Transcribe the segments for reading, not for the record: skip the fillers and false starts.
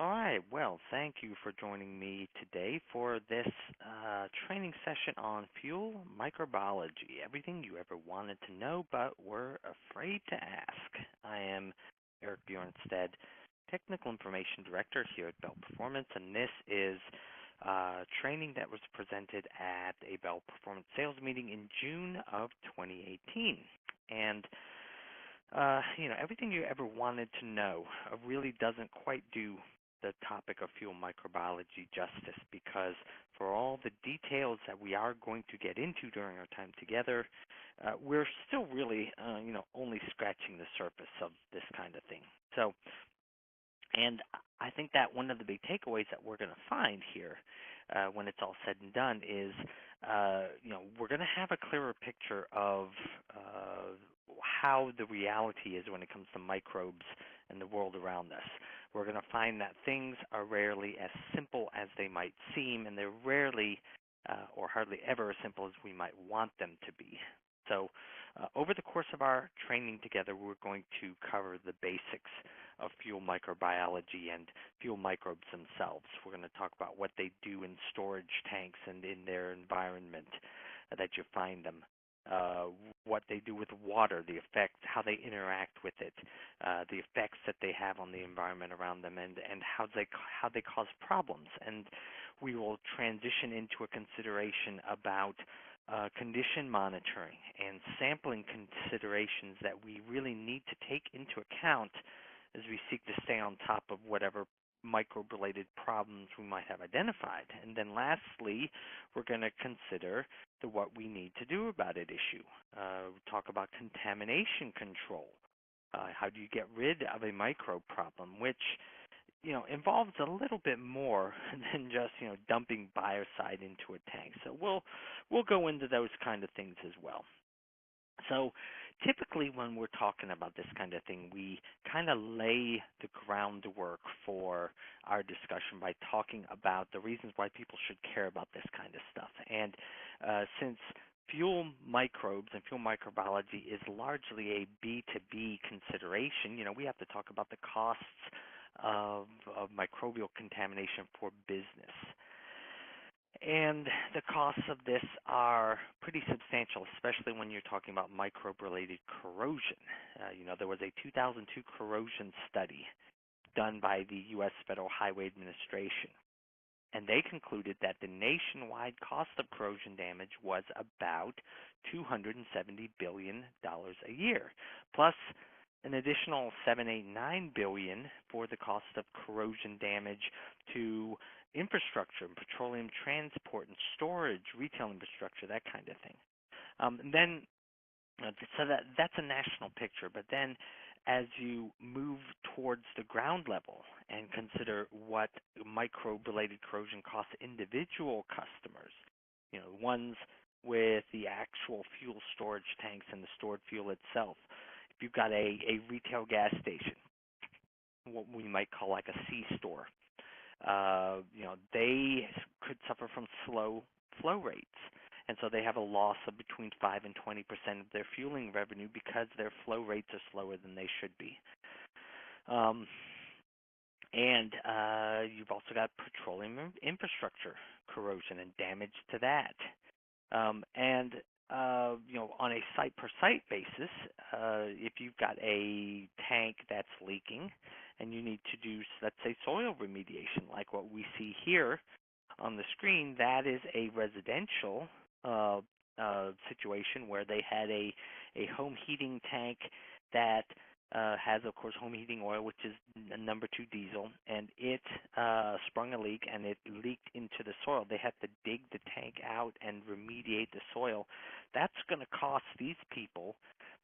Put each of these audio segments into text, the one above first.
All right. Well, thank you for joining me today for this training session on fuel microbiology. Everything you ever wanted to know but were afraid to ask. I am Eric Bjornstead, Technical Information Director here at Bell Performance, and this is training that was presented at a Bell Performance sales meeting in June of 2018. And everything you ever wanted to know really doesn't quite do the topic of fuel microbiology justice, because for all the details that we are going to get into during our time together, we're still really, only scratching the surface of this kind of thing. So, and I think that one of the big takeaways that we're going to find here when it's all said and done is, we're going to have a clearer picture of how the reality is when it comes to microbes and the world around us. We're going to find that things are rarely as simple as they might seem, and they're rarely or hardly ever as simple as we might want them to be. So over the course of our training together, we're going to cover the basics of fuel microbiology and fuel microbes themselves. We're going to talk about what they do in storage tanks and in their environment that you find them. What they do with water, the effects, how they interact with it, the effects that they have on the environment around them, and how they cause problems. And we will transition into a consideration about condition monitoring and sampling considerations that we really need to take into account as we seek to stay on top of whatever microbe-related problems we might have identified. And then lastly, we're going to consider what we need to do about it issue. We talk about contamination control. How do you get rid of a microbe problem, which involves a little bit more than just dumping biocide into a tank. So we'll go into those kind of things as well. So typically when we're talking about this kind of thing, we kind of lay the groundwork for our discussion by talking about the reasons why people should care about this kind of stuff. And since fuel microbes and fuel microbiology is largely a B2B consideration, we have to talk about the costs of microbial contamination for business. And the costs of this are pretty substantial, especially when you're talking about microbe-related corrosion. There was a 2002 corrosion study done by the U.S. Federal Highway Administration, and they concluded that the nationwide cost of corrosion damage was about $270 billion a year, plus an additional $789 billion for the cost of corrosion damage to infrastructure, petroleum transport and storage, retail infrastructure, that kind of thing. So that's a national picture. But then as you move towards the ground level and consider what microbe-related corrosion costs individual customers, ones with the actual fuel storage tanks and the stored fuel itself. If you've got a retail gas station, what we might call like a C-store, they could suffer from slow flow rates. And so they have a loss of between 5 and 20% of their fueling revenue because their flow rates are slower than they should be. And you've also got petroleum infrastructure corrosion and damage to that. On a site-per-site basis, if you've got a tank that's leaking and you need to do, let's say, soil remediation, like what we see here on the screen, that is a residential situation where they had a home heating tank that has, of course, home heating oil, which is number 2 diesel, and it sprung a leak and it leaked into the soil. They had to dig the tank out and remediate the soil. That's going to cost these people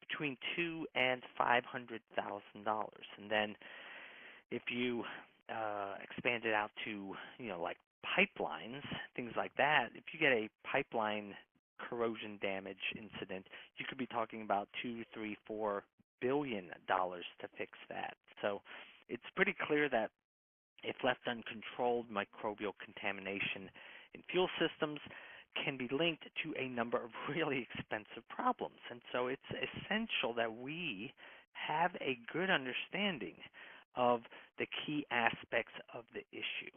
between $200,000 and $500,000. And then if you expand it out to, like pipelines, things like that, if you get a pipeline corrosion damage incident, you could be talking about $2, $3, $4 billion to fix that. So it's pretty clear that if left uncontrolled, microbial contamination in fuel systems can be linked to a number of really expensive problems. And so it's essential that we have a good understanding of the key aspects of the issue.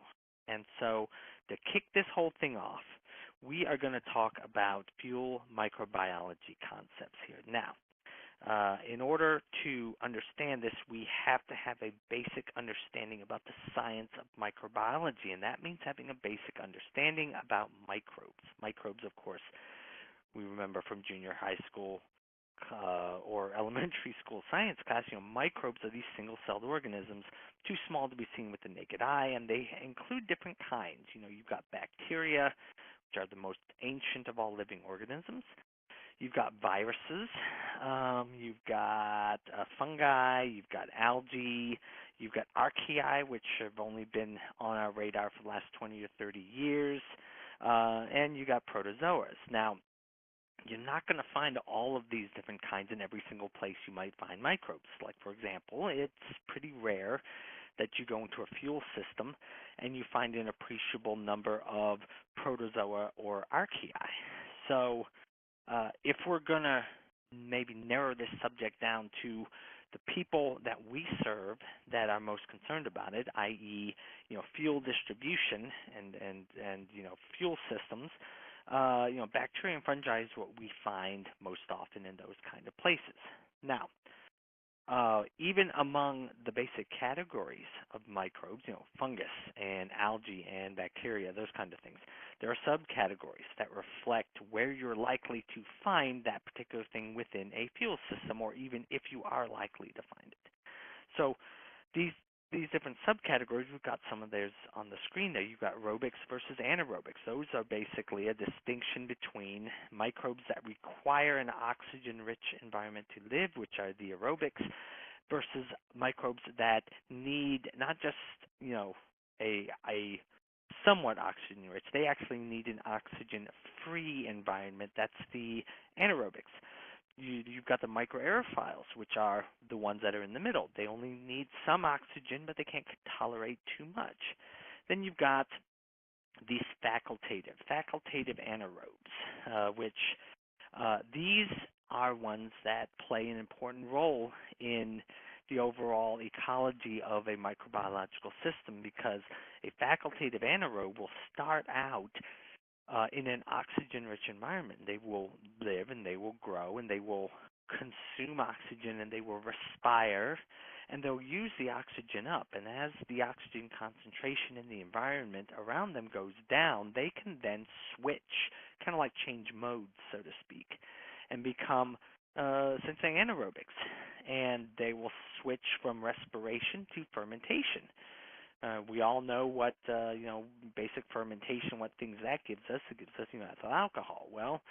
And so to kick this whole thing off, we are going to talk about fuel microbiology concepts here. Now, in order to understand this, we have to have a basic understanding about the science of microbiology, and that means having a basic understanding about microbes. Microbes, of course, we remember from junior high school or elementary school science class, microbes are these single-celled organisms, too small to be seen with the naked eye, and they include different kinds. You've got bacteria, which are the most ancient of all living organisms. You've got viruses, you've got fungi, you've got algae, you've got archaea, which have only been on our radar for the last 20 or 30 years, and you got protozoas. Now, you're not going to find all of these different kinds in every single place you might find microbes. Like, for example, it's pretty rare that you go into a fuel system and you find an appreciable number of protozoa or archaea. So if we're going to maybe narrow this subject down to the people that we serve that are most concerned about it, i.e., fuel distribution and fuel systems, bacteria and fungi is what we find most often in those kind of places. Now, even among the basic categories of microbes, fungus and algae and bacteria, those kind of things, there are subcategories that reflect where you're likely to find that particular thing within a fuel system, or even if you are likely to find it. So these different subcategories, we've got some of those on the screen there. You've got aerobics versus anaerobics. Those are basically a distinction between microbes that require an oxygen-rich environment to live, which are the aerobics, versus microbes that need not just, a somewhat oxygen-rich. They actually need an oxygen-free environment. That's the anaerobics. You've got the microaerophiles, which are the ones that are in the middle. They only need some oxygen, but they can't tolerate too much. Then you've got these facultative anaerobes, which these are ones that play an important role in the overall ecology of a microbiological system, because a facultative anaerobe will start out in an oxygen-rich environment. They will live and they will grow and they will consume oxygen and they will respire and they'll use the oxygen up. And as the oxygen concentration in the environment around them goes down, they can then switch, kind of like change modes, so to speak, and become essentially anaerobics. And they will switch from respiration to fermentation. We all know what, basic fermentation, what things that gives us. It gives us, ethyl alcohol. Well,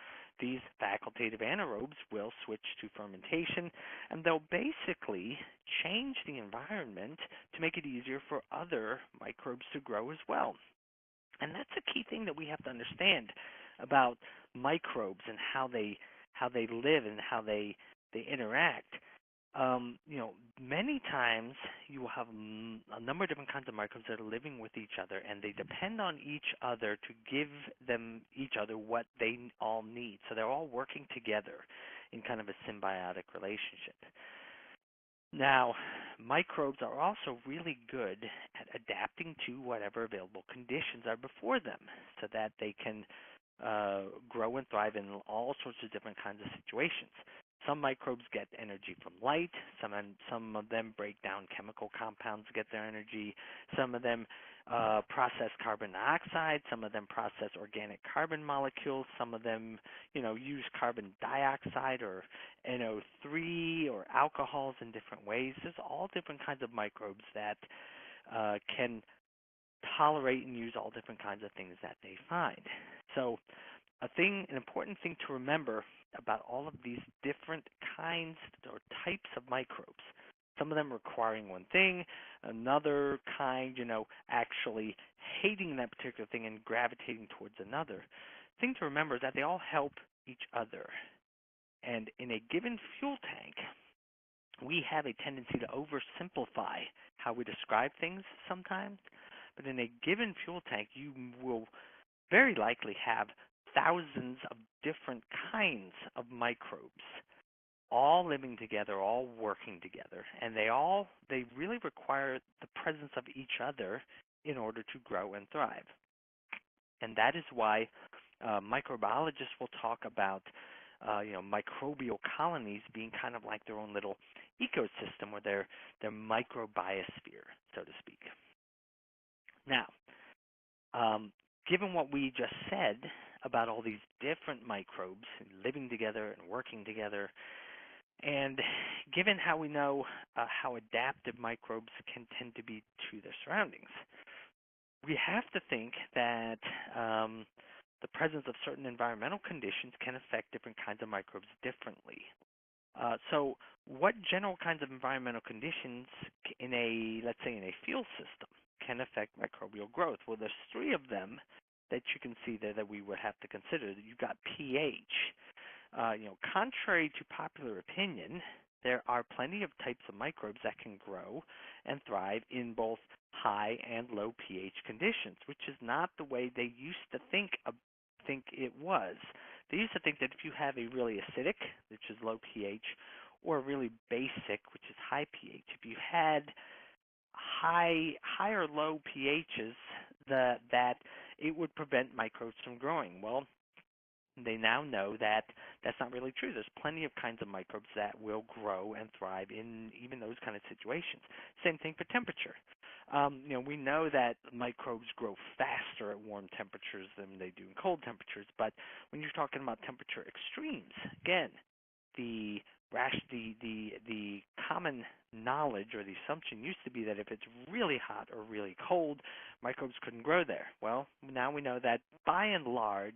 these facultative anaerobes will switch to fermentation, and they'll basically change the environment to make it easier for other microbes to grow as well. And that's a key thing that we have to understand about microbes and how they live and how they interact. Many times you will have a number of different kinds of microbes that are living with each other, and they depend on each other to give them each other what they all need. So they're all working together in kind of a symbiotic relationship. Now, microbes are also really good at adapting to whatever available conditions are before them, so that they can grow and thrive in all sorts of different kinds of situations. Some microbes get energy from light. Some of them break down chemical compounds to get their energy. Some of them process carbon dioxide. Some of them process organic carbon molecules. Some of them, use carbon dioxide or NO3 or alcohols in different ways. There's all different kinds of microbes that can tolerate and use all different kinds of things that they find. So an important thing to remember about all of these different kinds or types of microbes, some of them requiring one thing, another kind, actually hating that particular thing and gravitating towards another. The thing to remember is that they all help each other. And in a given fuel tank, we have a tendency to oversimplify how we describe things sometimes. But in a given fuel tank, you will very likely have thousands of different kinds of microbes all living together, all working together, and they really require the presence of each other in order to grow and thrive. And that is why microbiologists will talk about microbial colonies being kind of like their own little ecosystem or their microbiosphere, so to speak. Now, given what we just said about all these different microbes living together and working together, and given how we know how adaptive microbes can tend to be to their surroundings, we have to think that the presence of certain environmental conditions can affect different kinds of microbes differently. So, what general kinds of environmental conditions in let's say, in a fuel system can affect microbial growth? Well, there's three of them that you can see there that we would have to consider. You've got pH. Contrary to popular opinion, there are plenty of types of microbes that can grow and thrive in both high and low pH conditions, which is not the way they used to think it was. They used to think that if you have a really acidic, which is low pH, or really basic, which is high pH, if you had high or low pHs, that it would prevent microbes from growing. Well, they now know that that's not really true. There's plenty of kinds of microbes that will grow and thrive in even those kind of situations. Same thing for temperature. We know that microbes grow faster at warm temperatures than they do in cold temperatures, but when you're talking about temperature extremes, again, the the common knowledge or the assumption used to be that if it's really hot or really cold, microbes couldn't grow there. Well, now we know that by and large,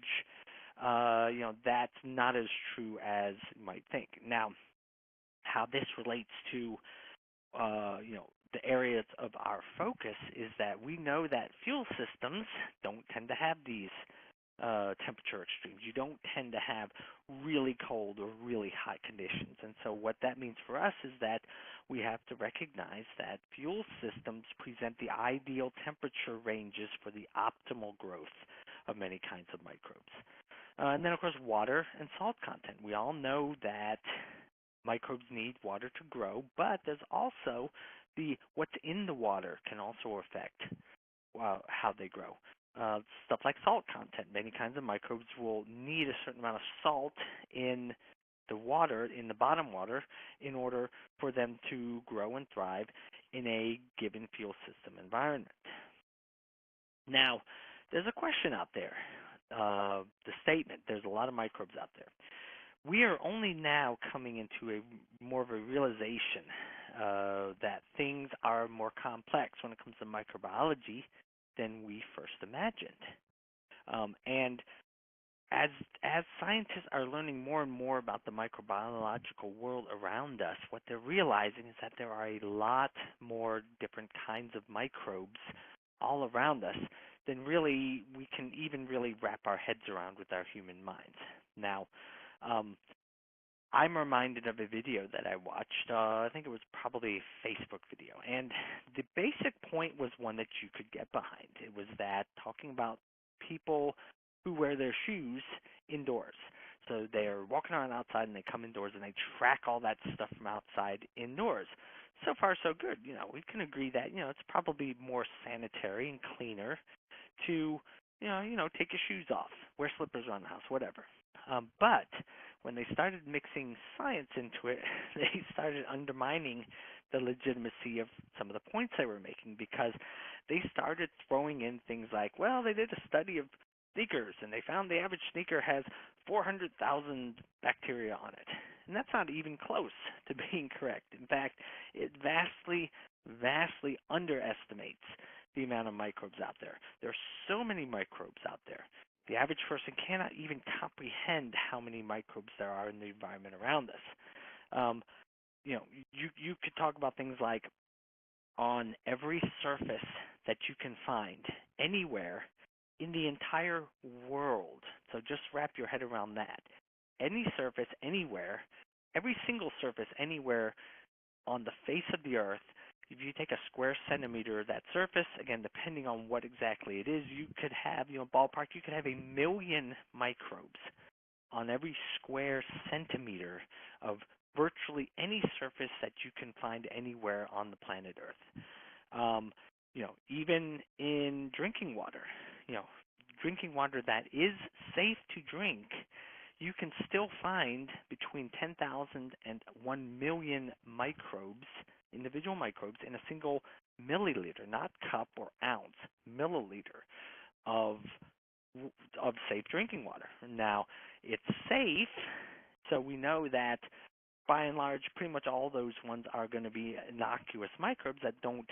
that's not as true as you might think. Now, how this relates to, the areas of our focus is that we know that fuel systems don't tend to have these temperature extremes. You don't tend to have really cold or really hot conditions. And so what that means for us is that we have to recognize that fuel systems present the ideal temperature ranges for the optimal growth of many kinds of microbes. And then, of course, water and salt content. We all know that microbes need water to grow, but there's also what's in the water can also affect how they grow. Stuff like salt content. Many kinds of microbes will need a certain amount of salt in the water, in the bottom water, in order for them to grow and thrive in a given fuel system environment. Now, there's a question out there. The statement, there's a lot of microbes out there. We are only now coming into more of a realization that things are more complex when it comes to microbiology than we first imagined. And as scientists are learning more and more about the microbiological world around us, what they're realizing is that there are a lot more different kinds of microbes all around us than really we can even really wrap our heads around with our human minds. Now, I'm reminded of a video that I watched. I think it was probably a Facebook video. And the basic point was one that you could get behind. It was that talking about people who wear their shoes indoors. So they're walking around outside and they come indoors and they track all that stuff from outside indoors. So far, so good. We can agree that, it's probably more sanitary and cleaner to, take your shoes off, wear slippers around the house, whatever. But when they started mixing science into it, they started undermining the legitimacy of some of the points they were making, because they started throwing in things like, well, they did a study of sneakers and they found the average sneaker has 400,000 bacteria on it. And that's not even close to being correct. In fact, it vastly, vastly underestimates the amount of microbes out there. There are so many microbes out there. The average person cannot even comprehend how many microbes there are in the environment around us. You could talk about things like on every surface that you can find anywhere in the entire world. So just wrap your head around that. Any surface, anywhere, every single surface, anywhere on the face of the earth, if you take a square centimeter of that surface, again, depending on what exactly it is, you could have, ballpark, you could have 1 million microbes on every square centimeter of virtually any surface that you can find anywhere on the planet Earth. Um, even in drinking water, you know, drinking water that is safe to drink, you can still find between 10,000 and 1 million microbes, individual microbes, in a single milliliter, not cup or ounce, milliliter of safe drinking water. Now, it's safe, so we know that by and large, pretty much all those ones are going to be innocuous microbes that don't,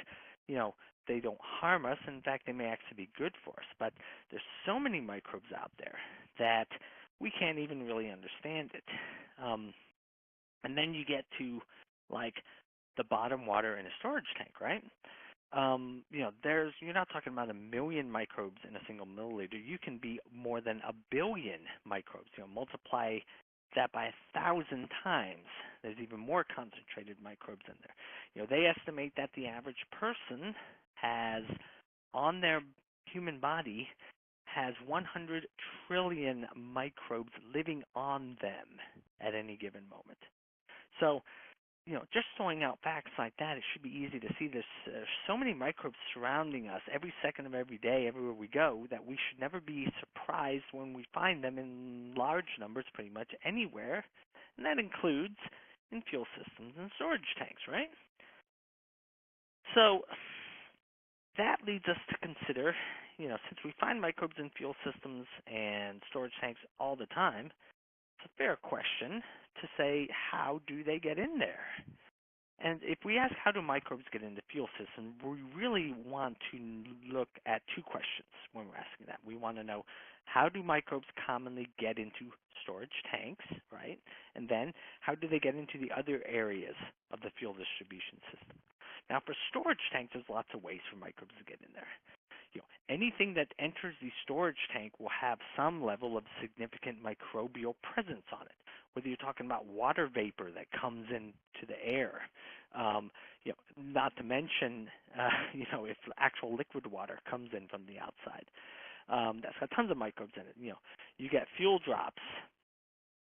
you know, they don't harm us. In fact, they may actually be good for us. But there's so many microbes out there that we can't even really understand it. And then you get to like the bottom water in a storage tank, right? You're not talking about a million microbes in a single milliliter. You can be more than a billion microbes. Multiply that by 1,000 times. There's even more concentrated microbes in there. They estimate that the average person has on their human body has 100 trillion microbes living on them at any given moment. So just throwing out facts like that, it should be easy to see there's so many microbes surrounding us every second of every day, everywhere we go, that we should never be surprised when we find them in large numbers pretty much anywhere. And that includes in fuel systems and storage tanks, right? So that leads us to consider, since we find microbes in fuel systems and storage tanks all the time, it's a fair question to say, how do they get in there? And if we ask how do microbes get into fuel systems, we really want to look at two questions when we're asking that. We want to know, how do microbes commonly get into storage tanks, right? And then how do they get into the other areas of the fuel distribution system? Now, for storage tanks, there's lots of ways for microbes to get in there. Anything that enters the storage tank will have some level of significant microbial presence on it. Whether you're talking about water vapor that comes into the air, not to mention, if actual liquid water comes in from the outside, that's got tons of microbes in it. You get fuel drops,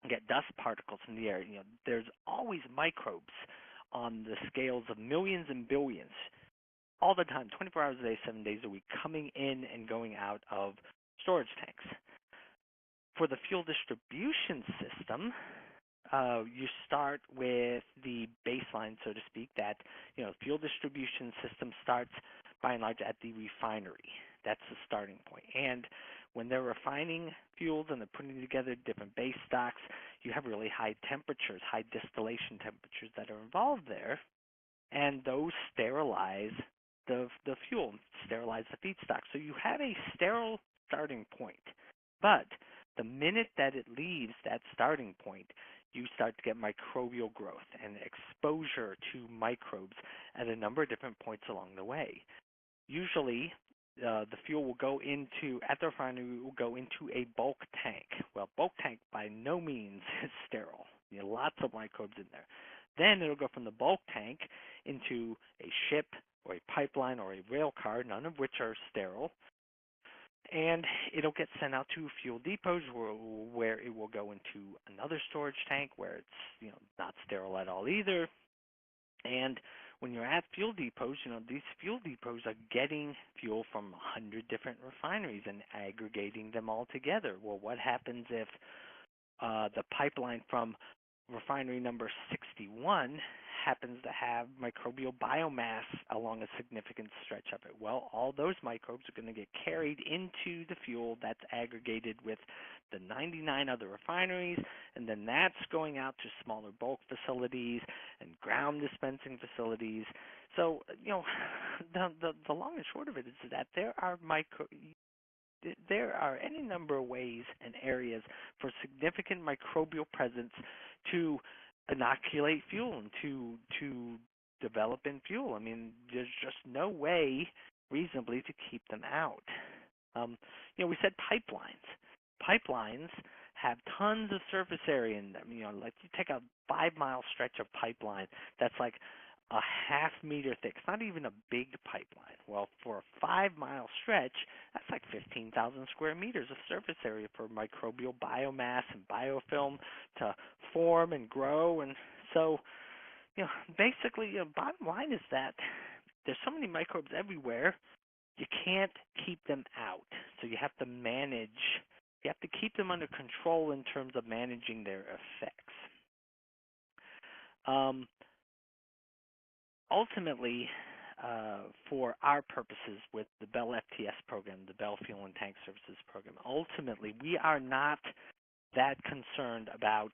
you get dust particles in the air. There's always microbes on the scales of millions and billions, all the time, 24 hours a day, 7 days a week, coming in and going out of storage tanks. For the fuel distribution system, you start with the baseline, so to speak, that fuel distribution system starts by and large at the refinery. That's the starting point. And when they're refining fuels and they're putting together different base stocks, you have really high temperatures, high distillation temperatures that are involved there, and those sterilize the fuel, sterilize the feedstock. So you have a sterile starting point. But the minute that it leaves that starting point, you start to get microbial growth and exposure to microbes at a number of different points along the way. Usually, the fuel will go at the refinery, will go into a bulk tank. Well, bulk tank by no means is sterile. Lots of microbes in there. Then it'll go from the bulk tank into a ship or a pipeline or a rail car, none of which are sterile. And it'll get sent out to fuel depots where it will go into another storage tank where it's not sterile at all either. And when you're at fuel depots, these fuel depots are getting fuel from 100 different refineries and aggregating them all together. Well, what happens if the pipeline from refinery number 61 happens to have microbial biomass along a significant stretch of it? Well, all those microbes are going to get carried into the fuel that's aggregated with the 99 other refineries, and then that's going out to smaller bulk facilities and ground dispensing facilities. So, the long and short of it is that there are any number of ways and areas for significant microbial presence to inoculate fuel and to develop in fuel. I mean, there's just no way reasonably to keep them out. We said pipelines. Pipelines have tons of surface area in them. Like you take a 5-mile stretch of pipeline that's like a half-meter thick. It's not even a big pipeline. Well, for a 5-mile stretch, that's like 15,000 square meters of surface area for microbial biomass and biofilm to form and grow. And So, basically, bottom line is that there's so many microbes everywhere, you can't keep them out. So you have to manage, you have to keep them under control in terms of managing their effects. Um, Ultimately, for our purposes with the Bell FTS program, the Bell Fuel and Tank Services program, ultimately we are not that concerned about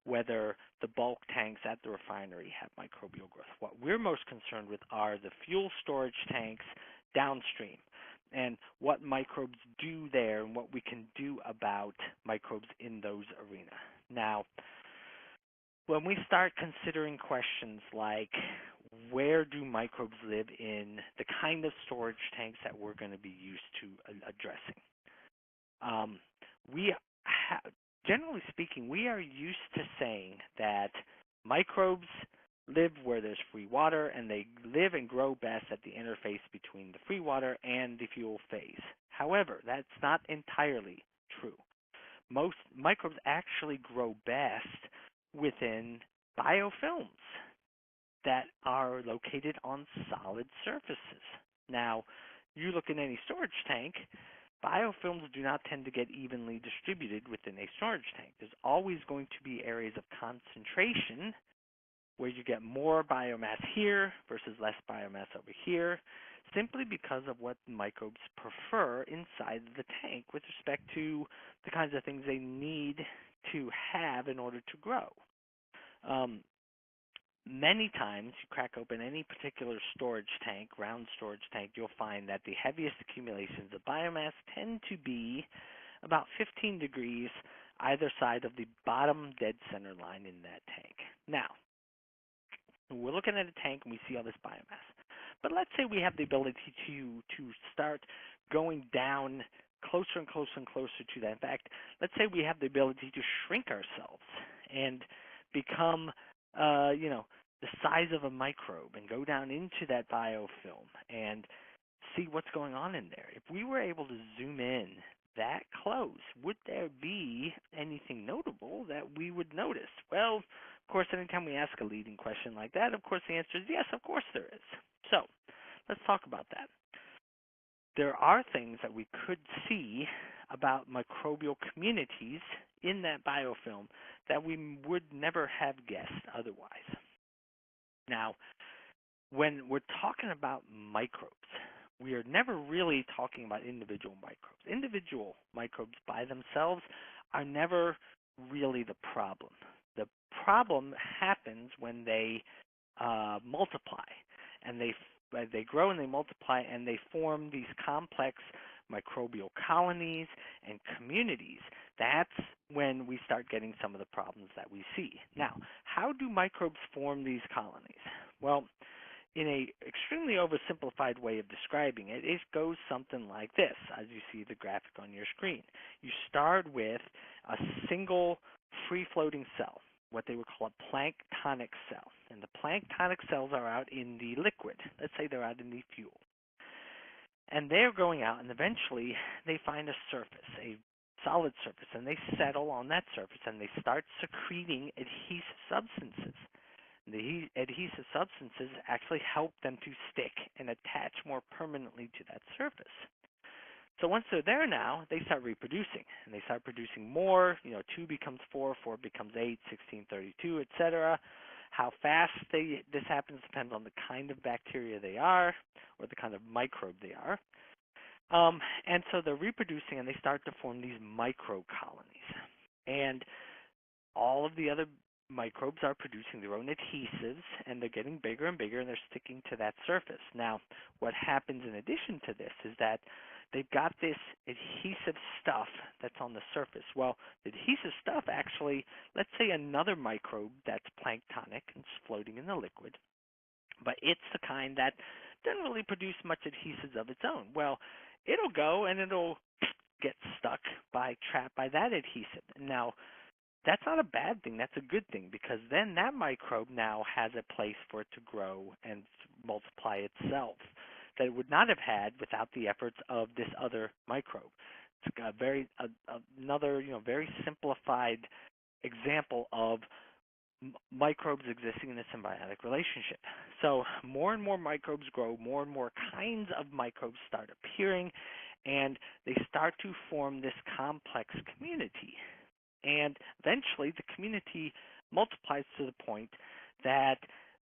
whether the bulk tanks at the refinery have microbial growth. What we're most concerned with are the fuel storage tanks downstream and what microbes do there and what we can do about microbes in those arenas. Now, when we start considering questions like where do microbes live in the kind of storage tanks that we're going to be used to addressing, um, we generally speaking, we are used to saying that microbes live where there's free water, and they live and grow best at the interface between the free water and the fuel phase. However, that's not entirely true. Most microbes actually grow best within biofilms that are located on solid surfaces. Now, you look in any storage tank, biofilms do not tend to get evenly distributed within a storage tank. There's always going to be areas of concentration where you get more biomass here versus less biomass over here, simply because of what microbes prefer inside the tank with respect to the kinds of things they need to have in order to grow. Many times, you crack open any particular storage tank, round storage tank, you'll find that the heaviest accumulations of biomass tend to be about 15 degrees either side of the bottom dead center line in that tank. Now, we're looking at a tank and we see all this biomass. But let's say we have the ability to start going down closer and closer and closer to that. In fact, let's say we have the ability to shrink ourselves and become, the size of a microbe and go down into that biofilm and see what's going on in there. If we were able to zoom in that close, would there be anything notable that we would notice? Well, of course, anytime we ask a leading question like that, of course the answer is yes, of course there is. So let's talk about that. There are things that we could see about microbial communities in that biofilm that we would never have guessed otherwise. Now, when we're talking about microbes, we are never really talking about individual microbes. Individual microbes by themselves are never really the problem. The problem happens when they multiply, and they grow and they multiply, and they form these complex microbial colonies and communities. That's when we start getting some of the problems that we see. Now, how do microbes form these colonies? Well, in a extremely oversimplified way of describing it, it goes something like this, as you see the graphic on your screen. You start with a single free-floating cell, what they would call a planktonic cell. And the planktonic cells are out in the liquid. Let's say they're out in the fuel. And they're going out, and eventually they find a surface, a solid surface, and they settle on that surface, and they start secreting adhesive substances. The adhesive substances actually help them to stick and attach more permanently to that surface. So once they're there now, they start reproducing, and they start producing more. 2 becomes 4, 4 becomes 8, 16, 32, etc. How fast this happens depends on the kind of bacteria they are or the kind of microbe they are. And so they're reproducing, and they start to form these microcolonies. And all of the other microbes are producing their own adhesives, and they're getting bigger and bigger, and they're sticking to that surface. Now, what happens in addition to this is that they've got this adhesive stuff that's on the surface. Well, the adhesive stuff actually, let's say another microbe that's planktonic and floating in the liquid, but it's the kind that doesn't really produce much adhesives of its own. Well, it'll go and it'll get stuck trapped by that adhesive. Now, that's not a bad thing. That's a good thing, because then that microbe now has a place for it to grow and multiply itself that it would not have had without the efforts of this other microbe. It's another very simplified example of microbes existing in a symbiotic relationship. So more and more microbes grow, more and more kinds of microbes start appearing, and they start to form this complex community. And eventually the community multiplies to the point that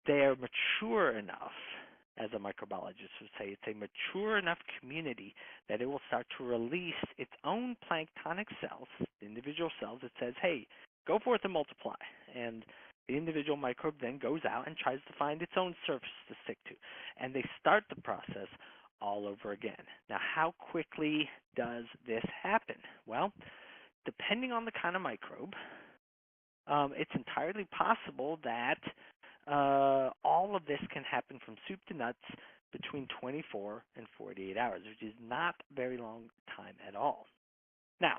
they're mature enough, as a microbiologist would say, it's a mature enough community that it will start to release its own planktonic cells, individual cells. It says, hey, go forth and multiply. And the individual microbe then goes out and tries to find its own surface to stick to. And they start the process all over again. Now, how quickly does this happen? Well, depending on the kind of microbe, it's entirely possible that all of this can happen from soup to nuts between 24 and 48 hours, which is not a very long time at all. Now,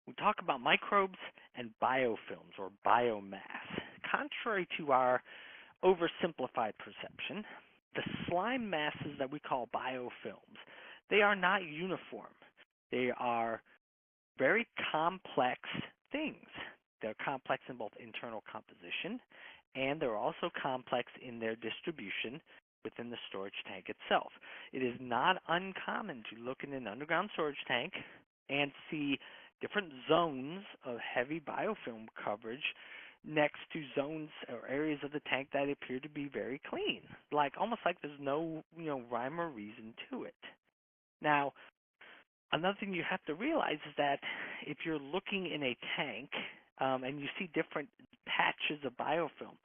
we talk about microbes and biofilms or biomass. Contrary to our oversimplified perception, the slime masses that we call biofilms, they are not uniform. They are very complex things. They're complex in both internal composition, and they're also complex in their distribution within the storage tank itself. It is not uncommon to look in an underground storage tank and see different zones of heavy biofilm coverage next to zones or areas of the tank that appear to be very clean, like almost like there's no rhyme or reason to it. Now, another thing you have to realize is that if you're looking in a tank and you see different patches of biofilm,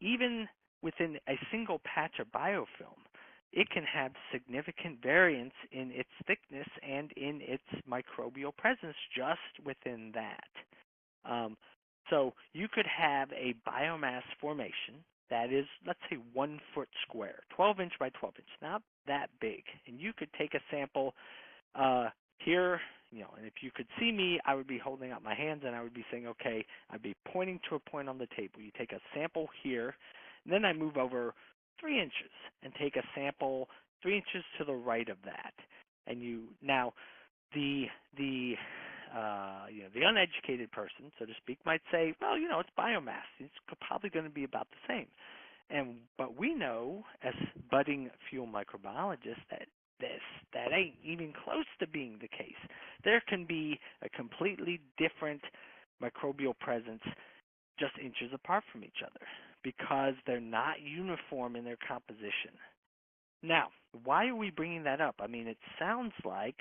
even within a single patch of biofilm, it can have significant variance in its thickness and in its microbial presence just within that. So you could have a biomass formation that is, let's say, 1 foot square, 12 inch by 12 inch, not that big. And you could take a sample here, and if you could see me, I would be holding out my hands and I would be saying, okay, I'd be pointing to a point on the table. You take a sample here, and then I move over 3 inches and take a sample 3 inches to the right of that. And now the uneducated person, so to speak, might say, well, it's biomass. It's probably going to be about the same. But we know as budding fuel microbiologists that ain't even close to being the case. There can be a completely different microbial presence just inches apart from each other because they're not uniform in their composition. Now, why are we bringing that up? I mean, it sounds like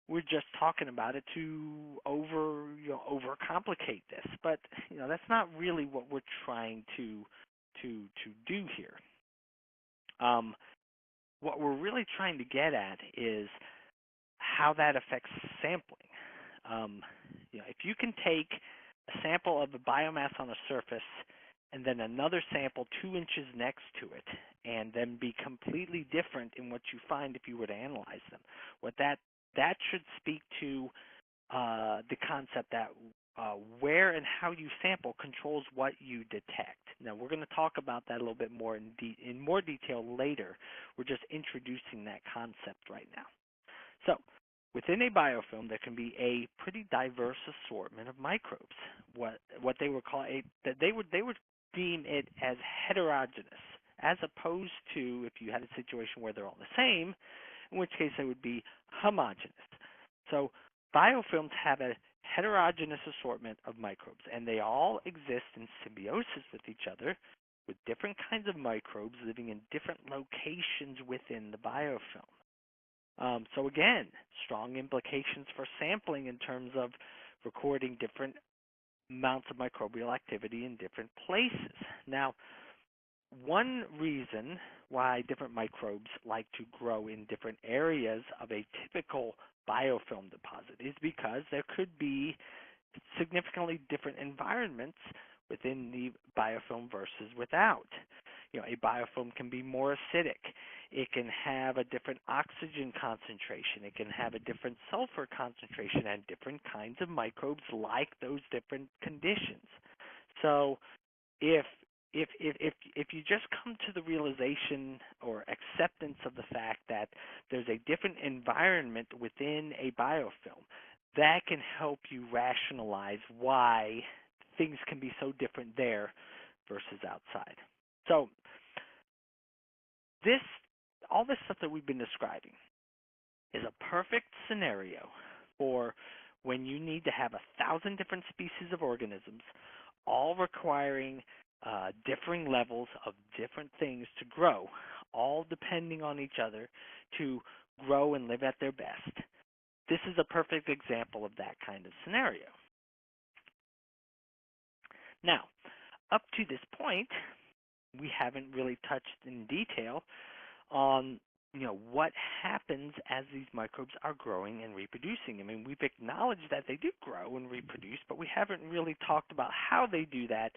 we're just talking about it to overcomplicate this, but that's not really what we're trying to do here. What we're really trying to get at is how that affects sampling. If you can take a sample of the biomass on a surface and then another sample 2 inches next to it, and then be completely different in what you find if you were to analyze them, what that should speak to the concept that where and how you sample controls what you detect. Now, we're going to talk about that a little bit more in more detail later. We're just introducing that concept right now. So, within a biofilm, there can be a pretty diverse assortment of microbes. What they would call they would deem it as heterogeneous, as opposed to if you had a situation where they're all the same, in which case they would be homogeneous. So biofilms have a heterogeneous assortment of microbes, and they all exist in symbiosis with each other, with different kinds of microbes living in different locations within the biofilm. So again, strong implications for sampling in terms of recording different amounts of microbial activity in different places. Now, one reason why different microbes like to grow in different areas of a typical biofilm deposit is because there could be significantly different environments within the biofilm versus without. A biofilm can be more acidic. It can have a different oxygen concentration. It can have a different sulfur concentration, and different kinds of microbes like those different conditions. So if you just come to the realization or acceptance of the fact that there's a different environment within a biofilm, that can help you rationalize why things can be so different there versus outside. So this, all this stuff that we've been describing is a perfect scenario for when you need to have 1,000 different species of organisms, all requiring differing levels of different things to grow, all depending on each other to grow and live at their best. This is a perfect example of that kind of scenario. Now, up to this point, we haven't really touched in detail on what happens as these microbes are growing and reproducing. I mean, we've acknowledged that they do grow and reproduce, but we haven't really talked about how they do that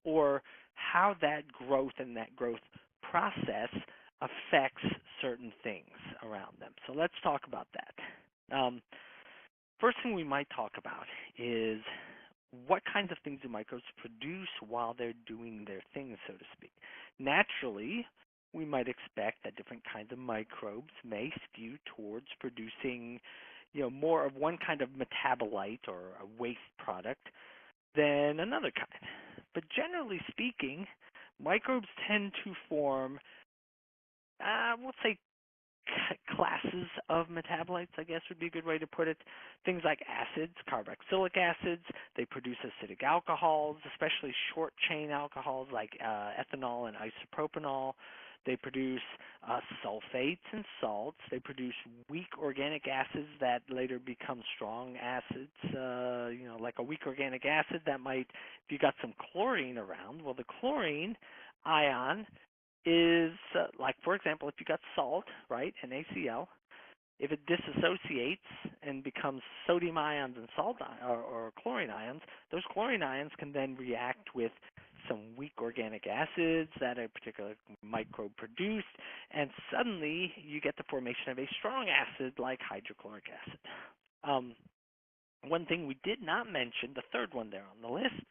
or how that growth and that growth process affects certain things around them. So let's talk about that. First thing we might talk about is what kinds of things do microbes produce while they're doing their thing, so to speak. Naturally, we might expect that different kinds of microbes may skew towards producing, more of one kind of metabolite or a waste product than another kind. But generally speaking, microbes tend to form, let's say, classes of metabolites, I guess would be a good way to put it. Things like acids, carboxylic acids. They produce acidic alcohols, especially short-chain alcohols like ethanol and isopropanol. They produce sulfates and salts. They produce weak organic acids that later become strong acids, like a weak organic acid that might, if you got some chlorine around, well, the chlorine ion is, like, for example, if you got salt, right, NaCl, if it disassociates and becomes sodium ions and salt or chlorine ions, those chlorine ions can then react with some weak organic acids that a particular microbe produced, and suddenly you get the formation of a strong acid like hydrochloric acid. One thing we did not mention, the third one there on the list,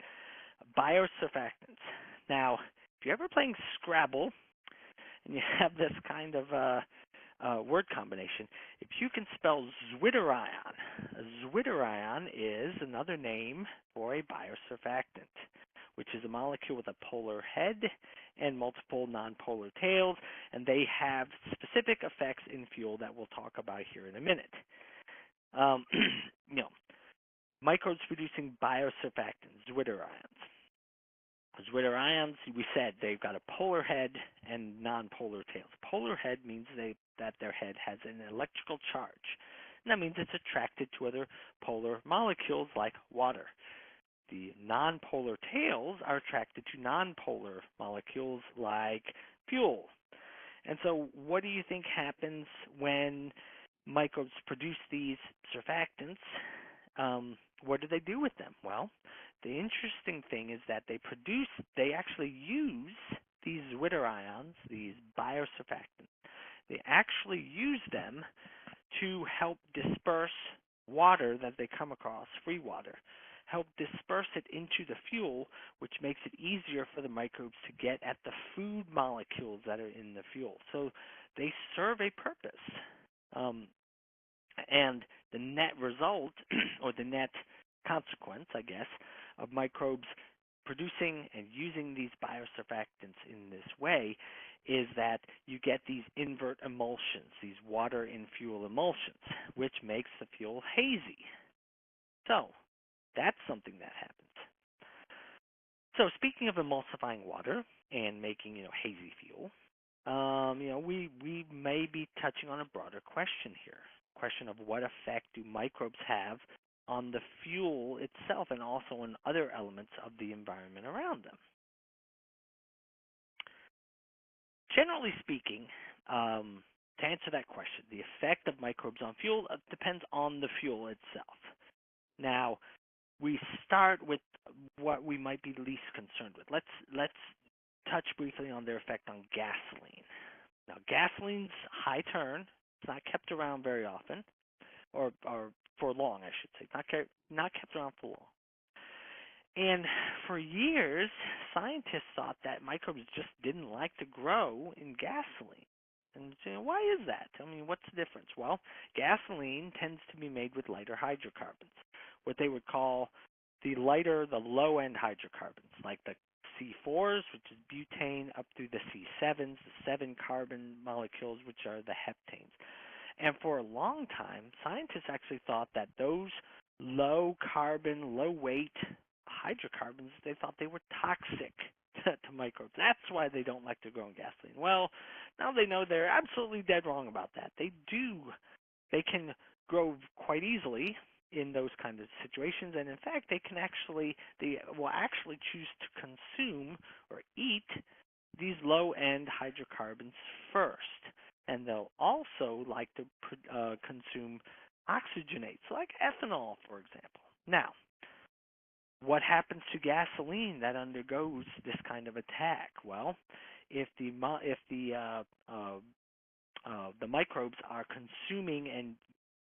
biosurfactants. Now, if you're ever playing Scrabble and you have this kind of word combination, if you can spell zwitterion, a zwitterion is another name for a biosurfactant, which is a molecule with a polar head and multiple nonpolar tails, and they have specific effects in fuel that we'll talk about here in a minute. Microbes producing biosurfactants, zwitterions. Zwitterions, we said they've got a polar head and nonpolar tails. Polar head means that their head has an electrical charge. And that means it's attracted to other polar molecules like water. The nonpolar tails are attracted to nonpolar molecules like fuel. And so what do you think happens when microbes produce these surfactants? What do they do with them? Well, the interesting thing is that they actually use these zwitterions, these biosurfactants. They actually use them to help disperse water that they come across, free water, help disperse it into the fuel, which makes it easier for the microbes to get at the food molecules that are in the fuel. So they serve a purpose. And the net result, or the net consequence, I guess, of microbes producing and using these biosurfactants in this way is that you get these invert emulsions, these water in fuel emulsions, which makes the fuel hazy. So that's something that happens. So speaking of emulsifying water and making hazy fuel, we may be touching on a broader question here. Question of what effect do microbes have on the fuel itself and also on other elements of the environment around them. Generally speaking, to answer that question, the effect of microbes on fuel depends on the fuel itself. Now, we start with what we might be least concerned with. Let's touch briefly on their effect on gasoline. Now, gasoline's high turn. It's not kept around very often, or for long, I should say. Not kept around for long. And for years, scientists thought that microbes just didn't like to grow in gasoline. And why is that? I mean, what's the difference? Well, gasoline tends to be made with lighter hydrocarbons, what they would call the lighter, the low-end hydrocarbons, like the C4s, which is butane, up through the C7s, the 7-carbon molecules, which are the heptanes. And for a long time, scientists actually thought that those low carbon, low weight hydrocarbons, they thought they were toxic to microbes. That's why they don't like to grow in gasoline. Well, now they know they're absolutely dead wrong about that. They can grow quite easily in those kind of situations, and in fact they will actually choose to consume or eat these low end hydrocarbons first, and they'll also like to consume oxygenates like ethanol, for example. Now, what happens to gasoline that undergoes this kind of attack? Well, if the microbes are consuming and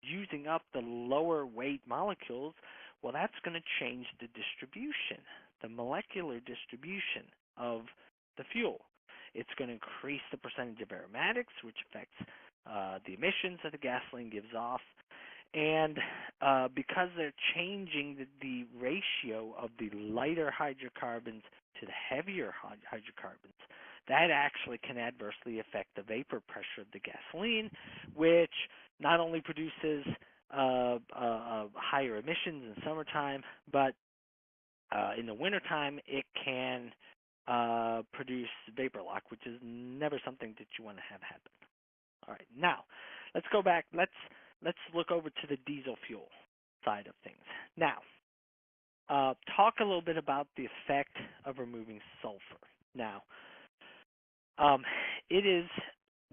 using up the lower weight molecules, well, that's going to change the distribution, the molecular distribution of the fuel. It's going to increase the percentage of aromatics, which affects the emissions that the gasoline gives off. And because they're changing the ratio of the lighter hydrocarbons to the heavier hydrocarbons, that actually can adversely affect the vapor pressure of the gasoline, which not only produces higher emissions in summertime, but in the wintertime it can produce vapor lock, which is never something that you want to have happen. All right, now let's go back. Let's look over to the diesel fuel side of things. Now, talk a little bit about the effect of removing sulfur. Now, it is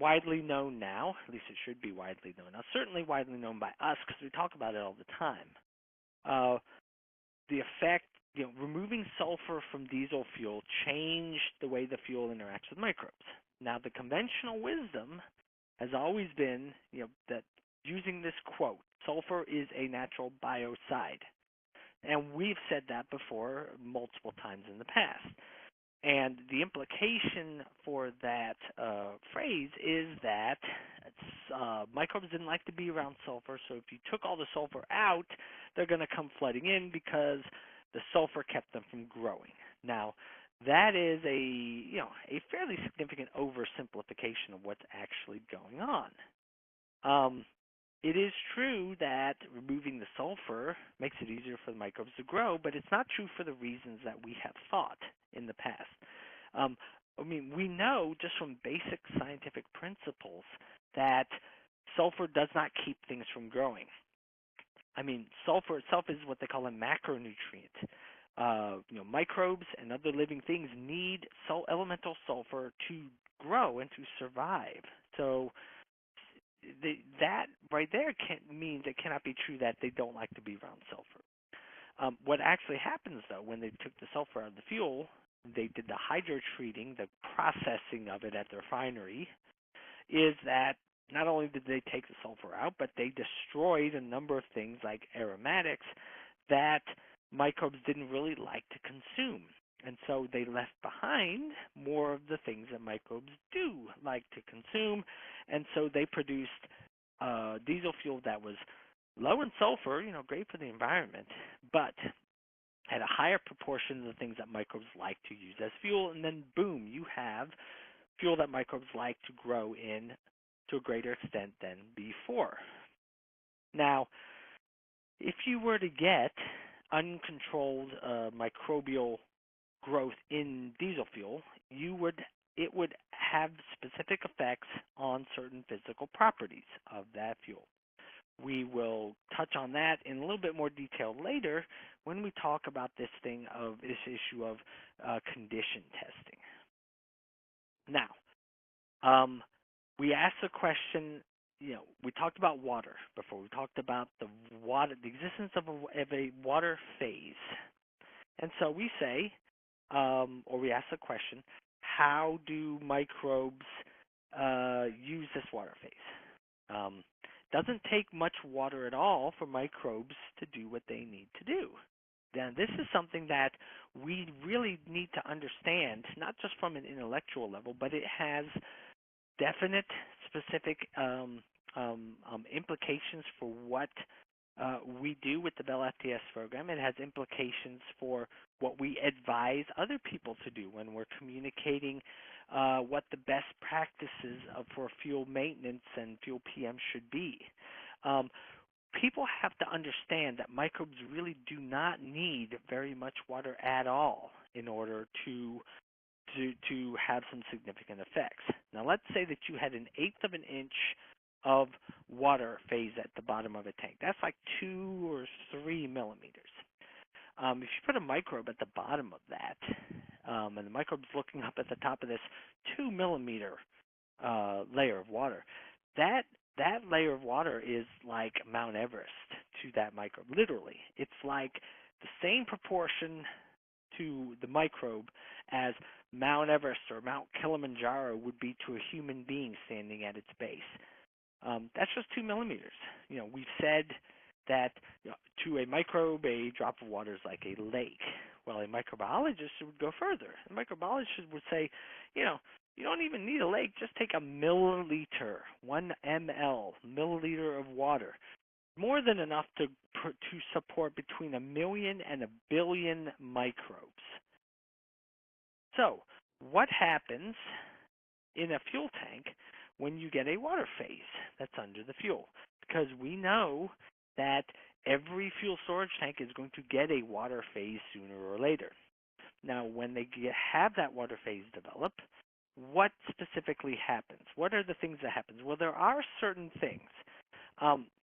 widely known now, at least it should be widely known now, certainly widely known by us because we talk about it all the time. The effect, removing sulfur from diesel fuel changed the way the fuel interacts with microbes. Now, the conventional wisdom has always been, that using this quote, sulfur is a natural biocide. And we've said that before multiple times in the past. And the implication for that phrase is that microbes didn't like to be around sulfur, so if you took all the sulfur out, they're going to come flooding in because the sulfur kept them from growing. Now, that is a fairly significant oversimplification of what's actually going on. It is true that removing the sulfur makes it easier for the microbes to grow, but it's not true for the reasons that we have thought in the past. We know just from basic scientific principles that sulfur does not keep things from growing. Sulfur itself is what they call a macronutrient. Microbes and other living things need elemental sulfur to grow and to survive. So that right there means it cannot be true that they don't like to be around sulfur. What actually happens, though, when they took the sulfur out of the fuel, they did the hydrotreating, the processing of it at the refinery, is that not only did they take the sulfur out, but they destroyed a number of things like aromatics that microbes didn't really like to consume. And so they left behind more of the things that microbes do like to consume. And so they produced diesel fuel that was low in sulfur, great for the environment, but had a higher proportion of the things that microbes like to use as fuel. And then, boom, you have fuel that microbes like to grow in to a greater extent than before. Now, if you were to get uncontrolled microbial growth in diesel fuel, it would have specific effects on certain physical properties of that fuel. We will touch on that in a little bit more detail later when we talk about this issue of condition testing. Now, we asked the question. We talked about water before. We talked about the existence of a water phase, and so we say, or we ask the question, how do microbes use this water phase? Doesn't take much water at all for microbes to do what they need to do. Now, this is something that we really need to understand, not just from an intellectual level, but it has definite, specific implications for what We do with the Bell FTS program. It has implications for what we advise other people to do when we're communicating what the best practices for fuel maintenance and fuel PM should be. Um, People have to understand that microbes really do not need very much water at all in order to have some significant effects. Now, let's say that you had an eighth of an inch of water phase at the bottom of a tank. That's like 2 or 3 millimeters. If you put a microbe at the bottom of that, and the microbe's looking up at the top of this 2 millimeter layer of water, that that layer of water is like Mount Everest to that microbe. Literally, it's like the same proportion to the microbe as Mount Everest or Mount Kilimanjaro would be to a human being standing at its base. That's just 2 millimeters. We've said that to a microbe, a drop of water is like a lake. Well, a microbiologist would go further. A microbiologist would say, you don't even need a lake. Just take a milliliter, 1 milliliter of water, more than enough to support between 1 million and 1 billion microbes. So, what happens in a fuel tank when you get a water phase that's under the fuel? Because we know that every fuel storage tank is going to get a water phase sooner or later. Now, when they have that water phase develop, what specifically happens? What are the things that happen? Well, there are certain things.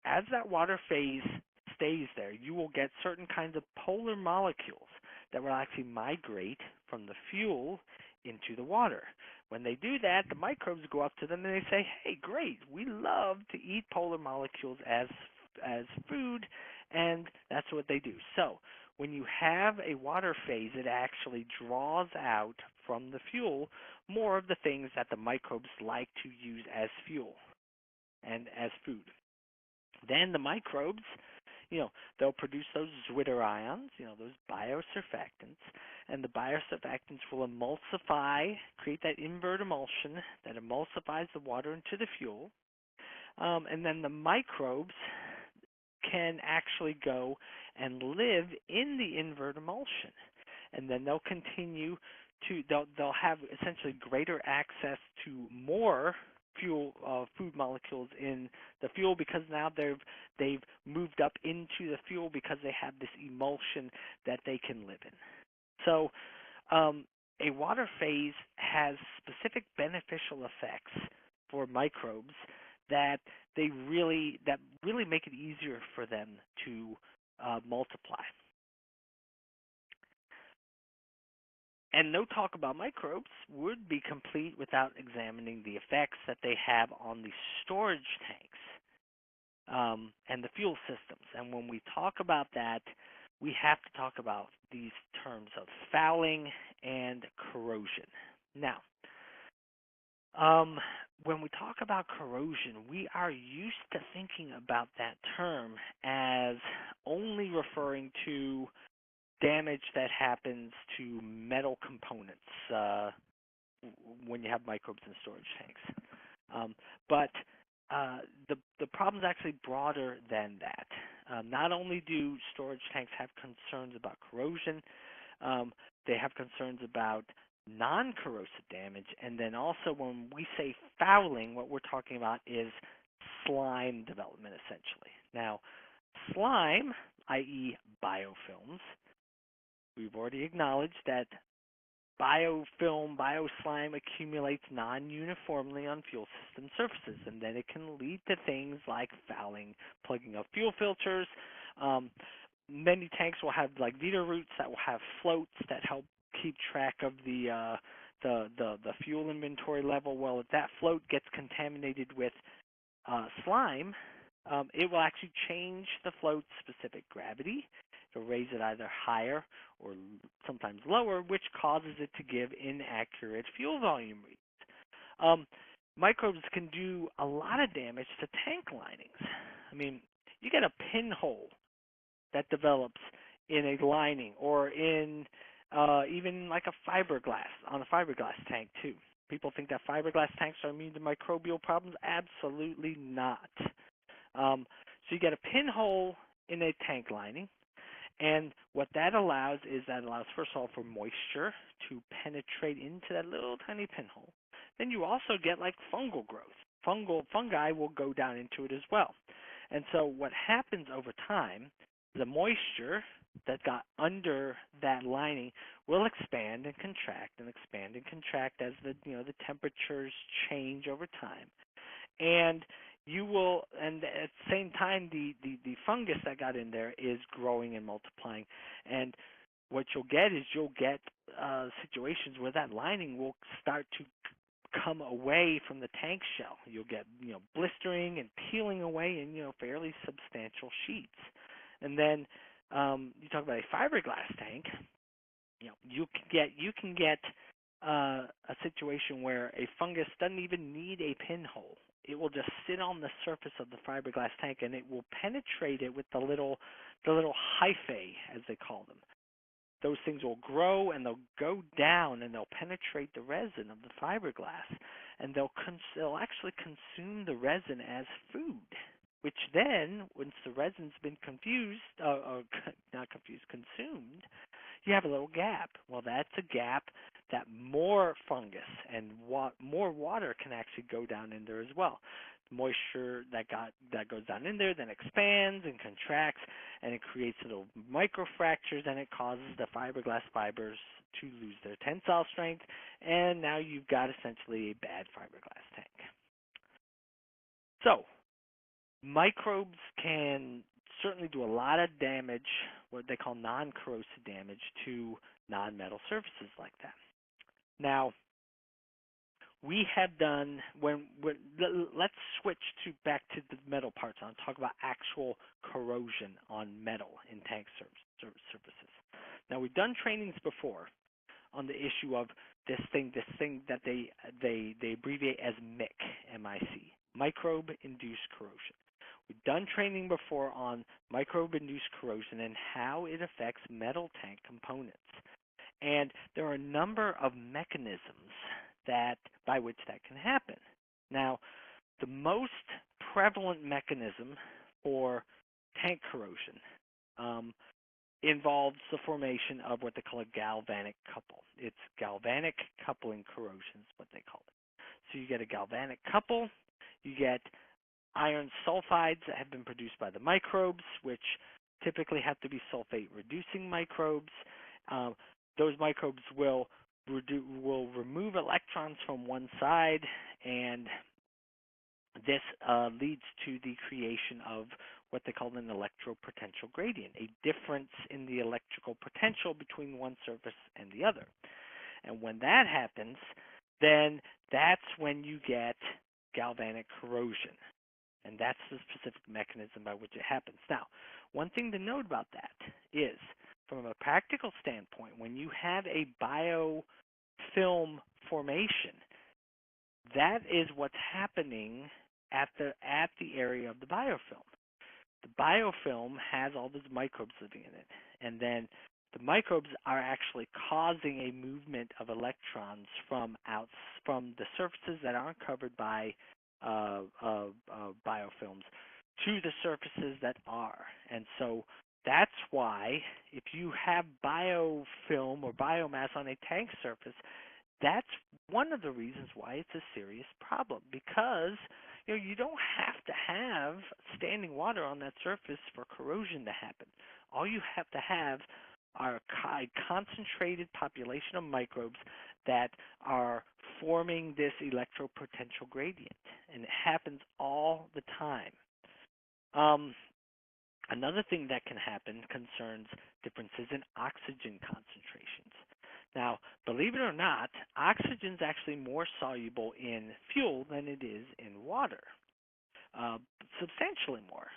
As that water phase stays there, you will get certain kinds of polar molecules that will actually migrate from the fuel into the water. When they do that, the microbes go up to them and they say, hey, great, we love to eat polar molecules as food, and that's what they do. So when you have a water phase, it actually draws out from the fuel more of the things that the microbes like to use as fuel and as food. Then the microbes, they'll produce those zwitterions, those biosurfactants, and the biosurfactants will emulsify, create that invert emulsion that emulsifies the water into the fuel. And then the microbes can actually go and live in the invert emulsion. And then they'll continue they'll have essentially greater access to more food molecules in the fuel because now they've moved up into the fuel because they have this emulsion that they can live in. So a water phase has specific beneficial effects for microbes that really make it easier for them to multiply. And no talk about microbes would be complete without examining the effects that they have on the storage tanks and the fuel systems. And when we talk about that, we have to talk about these terms of fouling and corrosion. Now, when we talk about corrosion, we are used to thinking about that term as only referring to damage that happens to metal components when you have microbes in storage tanks. But the problem is actually broader than that. Not only do storage tanks have concerns about corrosion, they have concerns about non-corrosive damage, and then also when we say fouling, what we're talking about is slime development, essentially. Now, slime, i.e. biofilms, we've already acknowledged that biofilm, bioslime accumulates non-uniformly on fuel system surfaces, and then it can lead to things like fouling, plugging of fuel filters. Many tanks will have like Vita roots that will have floats that help keep track of the fuel inventory level. Well, if that float gets contaminated with slime, it will actually change the float's specific gravity. It'll raise it either higher or sometimes lower, which causes it to give inaccurate fuel volume reads. Microbes can do a lot of damage to tank linings. I mean, you get a pinhole that develops in a lining or in even like a fiberglass, on a fiberglass tank too. People think that fiberglass tanks are immune to microbial problems. Absolutely not. So you get a pinhole in a tank lining. And what that allows is that allows, first of all, for moisture to penetrate into that little tiny pinhole. Then you also get like fungal growth. Fungi will go down into it as well. And so what happens over time, the moisture that got under that lining will expand and contract as the temperatures change over time. And and at the same time, the fungus that got in there is growing and multiplying. And what you'll get situations where that lining will start to come away from the tank shell. You'll get blistering and peeling away in fairly substantial sheets. And then you talk about a fiberglass tank. You can get a situation where a fungus doesn't even need a pinhole. It will just sit on the surface of the fiberglass tank, and it will penetrate it with the little hyphae, as they call them. Those things will grow and they'll go down and they'll penetrate the resin of the fiberglass, and they'll actually consume the resin as food. Which then, once the resin's been consumed, you have a little gap. Well, that's a gap that more fungus and more water can actually go down in there as well. The moisture that goes down in there then expands and contracts, and it creates little microfractures, and it causes the fiberglass fibers to lose their tensile strength, and now you've got essentially a bad fiberglass tank. So, microbes can certainly do a lot of damage, what they call non-corrosive damage, to non-metal surfaces like that. Now, we have done, let's switch back to the metal parts and talk about actual corrosion on metal in tank surfaces. Now, we've done trainings before on the issue of this thing that they abbreviate as MIC, M-I-C, microbe-induced corrosion. We've done training before on microbe-induced corrosion and how it affects metal tank components. And there are a number of mechanisms by which that can happen. Now, the most prevalent mechanism for tank corrosion involves the formation of what they call a galvanic couple. It's galvanic coupling corrosion is what they call it. So you get a galvanic couple, you get iron sulfides that have been produced by the microbes, which typically have to be sulfate-reducing microbes. Those microbes will remove electrons from one side, and this leads to the creation of what they call an electropotential gradient, a difference in the electrical potential between one surface and the other. And when that happens, then that's when you get galvanic corrosion. And that's the specific mechanism by which it happens. Now, one thing to note about that is, from a practical standpoint, when you have a biofilm formation, that is what's happening at the area of the biofilm. The biofilm has all those microbes living in it, and then the microbes are actually causing a movement of electrons from the surfaces that aren't covered by biofilms to the surfaces that are. And so that's why if you have biofilm or biomass on a tank surface, that's one of the reasons why it's a serious problem, because you don't have to have standing water on that surface for corrosion to happen. All you have to have are a concentrated population of microbes that are forming this electropotential gradient, and it happens all the time. Another thing that can happen concerns differences in oxygen concentrations. Now, believe it or not, oxygen is actually more soluble in fuel than it is in water, substantially more.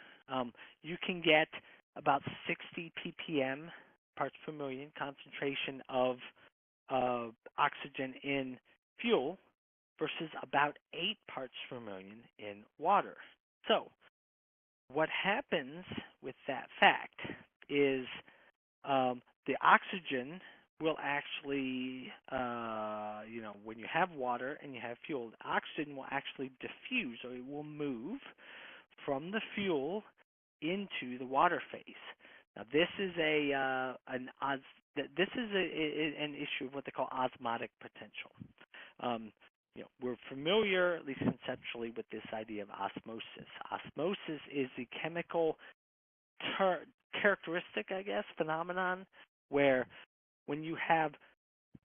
You can get about 60 ppm, parts per million, concentration of oxygen in fuel versus about 8 parts per million in water. So, what happens with that fact is the oxygen will actually, when you have water and you have fuel, the oxygen will actually diffuse, or it will move from the fuel into the water phase. Now, this is an issue of what they call osmotic potential. Um, we're familiar, at least conceptually, with this idea of osmosis. Osmosis is the chemical characteristic, I guess, phenomenon where when you have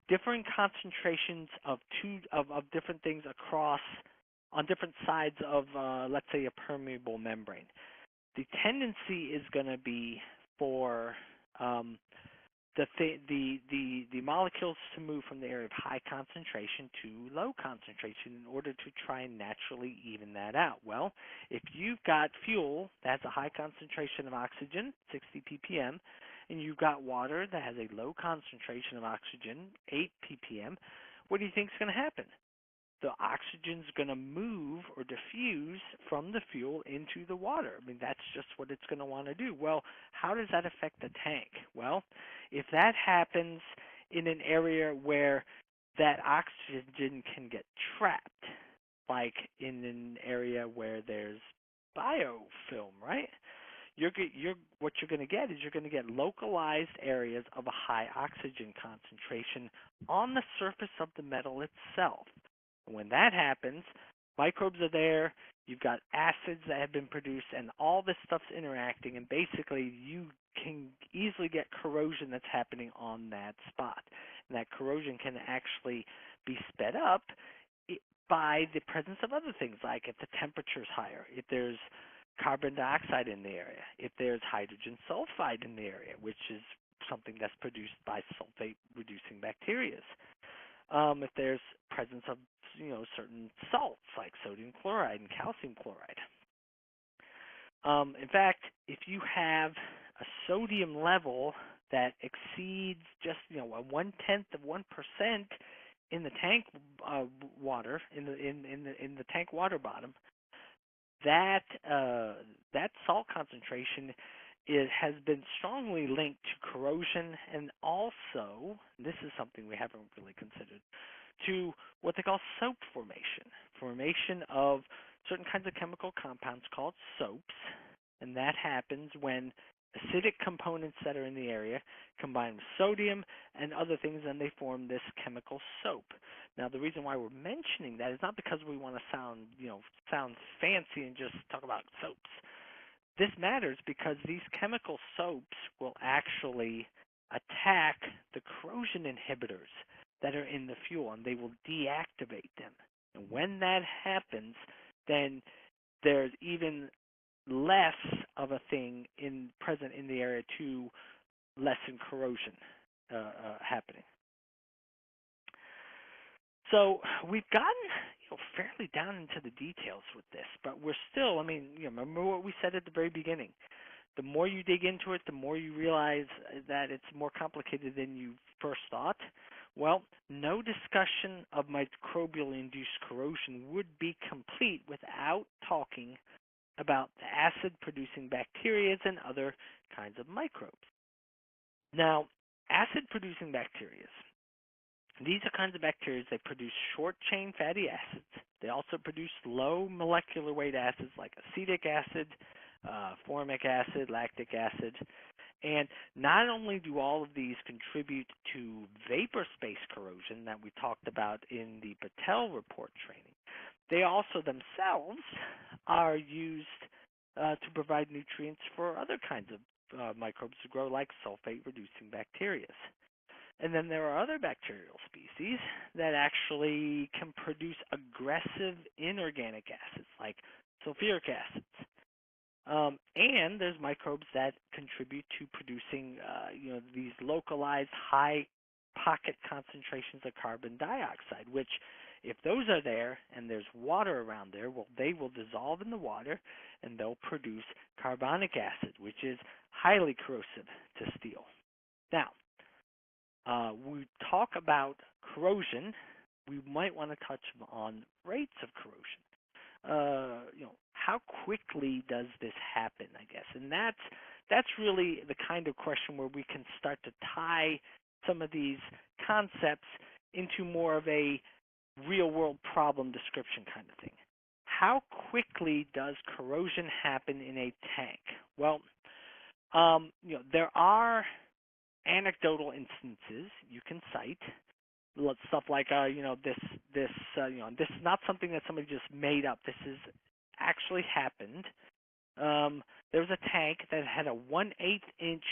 different concentrations of different things across on different sides of, let's say, a permeable membrane, the tendency is going to be for the molecules to move from the area of high concentration to low concentration in order to try and naturally even that out. Well, if you've got fuel that has a high concentration of oxygen, 60 ppm, and you've got water that has a low concentration of oxygen, 8 ppm, what do you think is going to happen? The oxygen's going to move or diffuse from the fuel into the water. I mean, that's just what it's going to want to do. Well, how does that affect the tank? Well, if that happens in an area where that oxygen can get trapped, like in an area where there's biofilm, right? What you're going to get is you're going to get localized areas of a high oxygen concentration on the surface of the metal itself. When that happens, microbes are there, you've got acids that have been produced, and all this stuff's interacting, and basically you can easily get corrosion that's happening on that spot. And that corrosion can actually be sped up by the presence of other things, like if the temperature's higher, if there's carbon dioxide in the area, if there's hydrogen sulfide in the area, which is something that's produced by sulfate-reducing bacteria. If there's presence of certain salts like sodium chloride and calcium chloride. In fact, if you have a sodium level that exceeds just 1/10 of 1% in the tank water in the tank water bottom, that salt concentration has been strongly linked to corrosion, and also, this is something we haven't really considered, to what they call soap formation of certain kinds of chemical compounds called soaps, and that happens when acidic components that are in the area combine with sodium and other things, and they form this chemical soap. Now, the reason why we're mentioning that is not because we want to sound fancy and just talk about soaps. This matters because these chemical soaps will actually attack the corrosion inhibitors that are in the fuel, and they will deactivate them. And when that happens, then there's even less of a thing present in the area to lessen corrosion happening. So we've gotten fairly down into the details with this, but we're still, remember what we said at the very beginning. The more you dig into it, the more you realize that it's more complicated than you first thought. Well, no discussion of microbial-induced corrosion would be complete without talking about the acid-producing bacteria and other kinds of microbes. Now, acid-producing bacteria, these are kinds of bacteria that produce short-chain fatty acids. They also produce low molecular weight acids like acetic acid, formic acid, lactic acid. And not only do all of these contribute to vapor space corrosion that we talked about in the Patel report training, they also themselves are used to provide nutrients for other kinds of microbes to grow, like sulfate-reducing bacteria. And then there are other bacterial species that actually can produce aggressive inorganic acids, like sulfuric acids. And there's microbes that contribute to producing, these localized high pocket concentrations of carbon dioxide, which, if those are there and there's water around there, well, they will dissolve in the water and they'll produce carbonic acid, which is highly corrosive to steel. Now, we talk about corrosion. We might want to touch on rates of corrosion. How quickly does this happen, I guess? And that's really the kind of question where we can start to tie some of these concepts into more of a real-world problem description kind of thing. How quickly does corrosion happen in a tank? Well, there are anecdotal instances you can cite. Stuff like, this is not something that somebody just made up. This is actually happened. There was a tank that had a 1/8 inch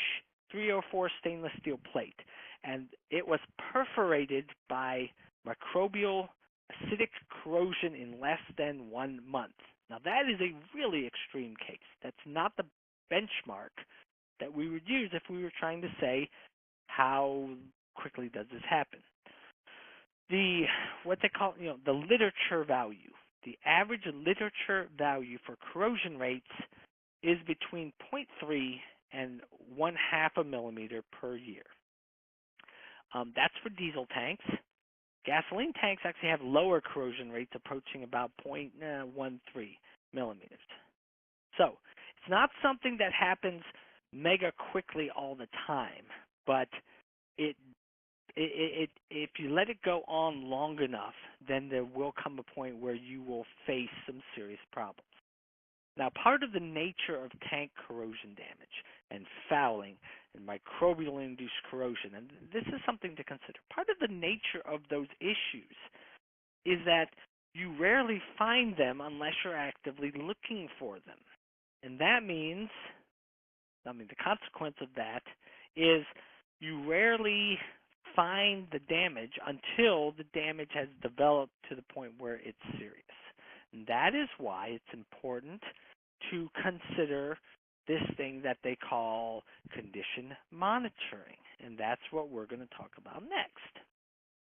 304 stainless steel plate, and it was perforated by microbial acidic corrosion in less than 1 month. Now, that is a really extreme case. That's not the benchmark that we would use if we were trying to say how quickly does this happen. The what they call the literature value, the average literature value for corrosion rates is between zero point 0.3 and 1/2 a millimeter per year. That's for diesel tanks. Gasoline tanks actually have lower corrosion rates, approaching about 0.13 millimeters. So it's not something that happens mega quickly all the time, but if you let it go on long enough, then there will come a point where you will face some serious problems. Now, part of the nature of tank corrosion damage and fouling and microbial-induced corrosion, and this is something to consider, part of the nature of those issues is that you rarely find them unless you're actively looking for them. And that means, the consequence of that is you rarely find the damage until the damage has developed to the point where it's serious. And that is why it's important to consider this thing that they call condition monitoring. And that's what we're going to talk about next.